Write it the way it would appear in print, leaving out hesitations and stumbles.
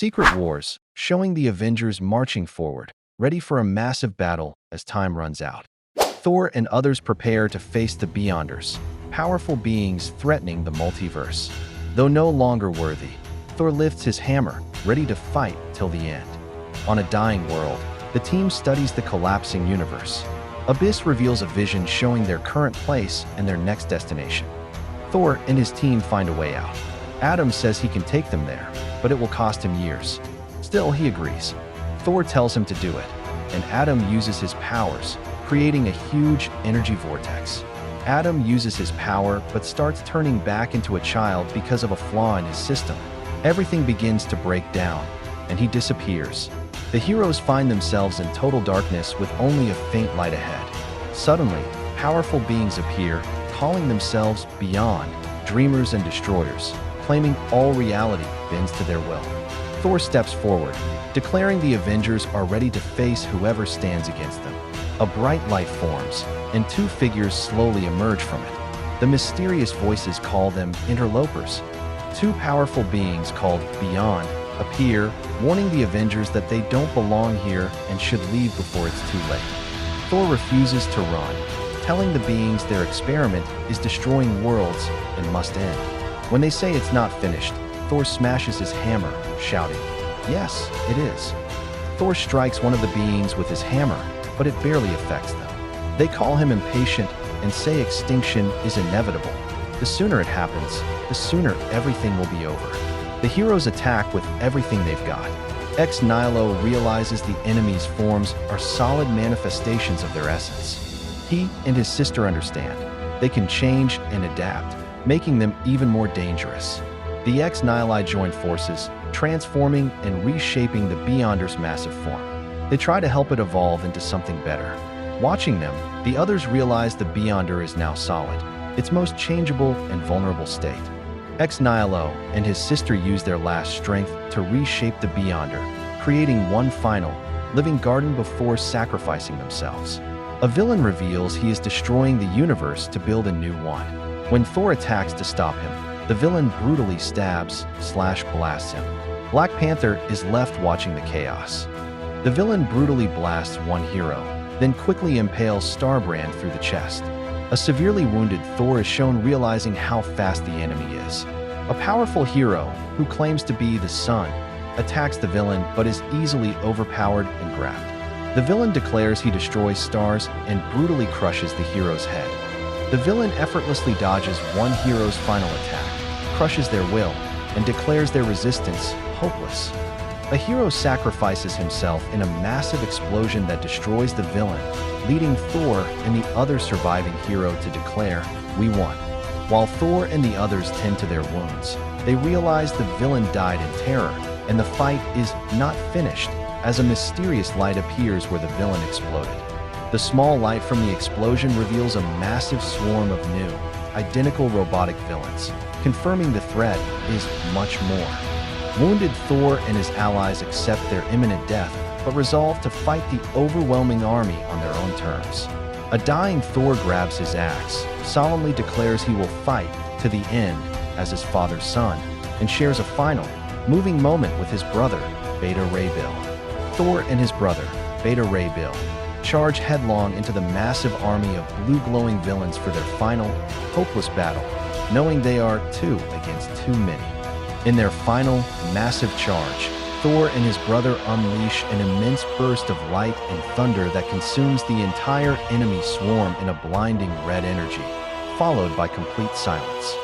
Secret Wars, showing the Avengers marching forward, ready for a massive battle as time runs out. Thor and others prepare to face the Beyonders, powerful beings threatening the multiverse. Though no longer worthy, Thor lifts his hammer, ready to fight till the end. On a dying world, the team studies the collapsing universe. Abyss reveals a vision showing their current place and their next destination. Thor and his team find a way out. Adam says he can take them there, but it will cost him years. Still, he agrees. Thor tells him to do it, and Adam uses his powers, creating a huge energy vortex. Adam uses his power but starts turning back into a child because of a flaw in his system. Everything begins to break down, and he disappears. The heroes find themselves in total darkness with only a faint light ahead. Suddenly, powerful beings appear, calling themselves Beyond, Dreamers and Destroyers, claiming all reality bends to their will. Thor steps forward, declaring the Avengers are ready to face whoever stands against them. A bright light forms, and two figures slowly emerge from it. The mysterious voices call them interlopers. Two powerful beings called Beyond appear, warning the Avengers that they don't belong here and should leave before it's too late. Thor refuses to run, telling the beings their experiment is destroying worlds and must end. When they say it's not finished, Thor smashes his hammer, shouting, "Yes, it is." Thor strikes one of the beings with his hammer, but it barely affects them. They call him impatient and say extinction is inevitable. The sooner it happens, the sooner everything will be over. The heroes attack with everything they've got. Ex Nihilo realizes the enemy's forms are solid manifestations of their essence. He and his sister understand. They can change and adapt, making them even more dangerous. The Ex Nihili join forces, transforming and reshaping the Beyonders' massive form. They try to help it evolve into something better. Watching them, the others realize the Beyonder is now solid, its most changeable and vulnerable state. Ex Nihilo and his sister use their last strength to reshape the Beyonder, creating one final, living garden before sacrificing themselves. A villain reveals he is destroying the universe to build a new one. When Thor attacks to stop him, the villain brutally stabs/blasts him. Black Panther is left watching the chaos. The villain brutally blasts one hero, then quickly impales Starbrand through the chest. A severely wounded Thor is shown realizing how fast the enemy is. A powerful hero, who claims to be the sun, attacks the villain but is easily overpowered and grabbed. The villain declares he destroys stars and brutally crushes the hero's head. The villain effortlessly dodges one hero's final attack, crushes their will, and declares their resistance hopeless. A hero sacrifices himself in a massive explosion that destroys the villain, leading Thor and the other surviving hero to declare, "We won." While Thor and the others tend to their wounds, they realize the villain died in terror, and the fight is not finished as a mysterious light appears where the villain exploded. The small light from the explosion reveals a massive swarm of new, identical robotic villains, confirming the threat is much more. Wounded Thor and his allies accept their imminent death, but resolve to fight the overwhelming army on their own terms. A dying Thor grabs his axe, solemnly declares he will fight to the end as his father's son, and shares a final, moving moment with his brother, Beta Ray Bill. Thor and his brother, Beta Ray Bill, charge headlong into the massive army of blue-glowing villains for their final, hopeless battle, knowing they are two against too many. In their final, massive charge, Thor and his brother unleash an immense burst of light and thunder that consumes the entire enemy swarm in a blinding red energy, followed by complete silence.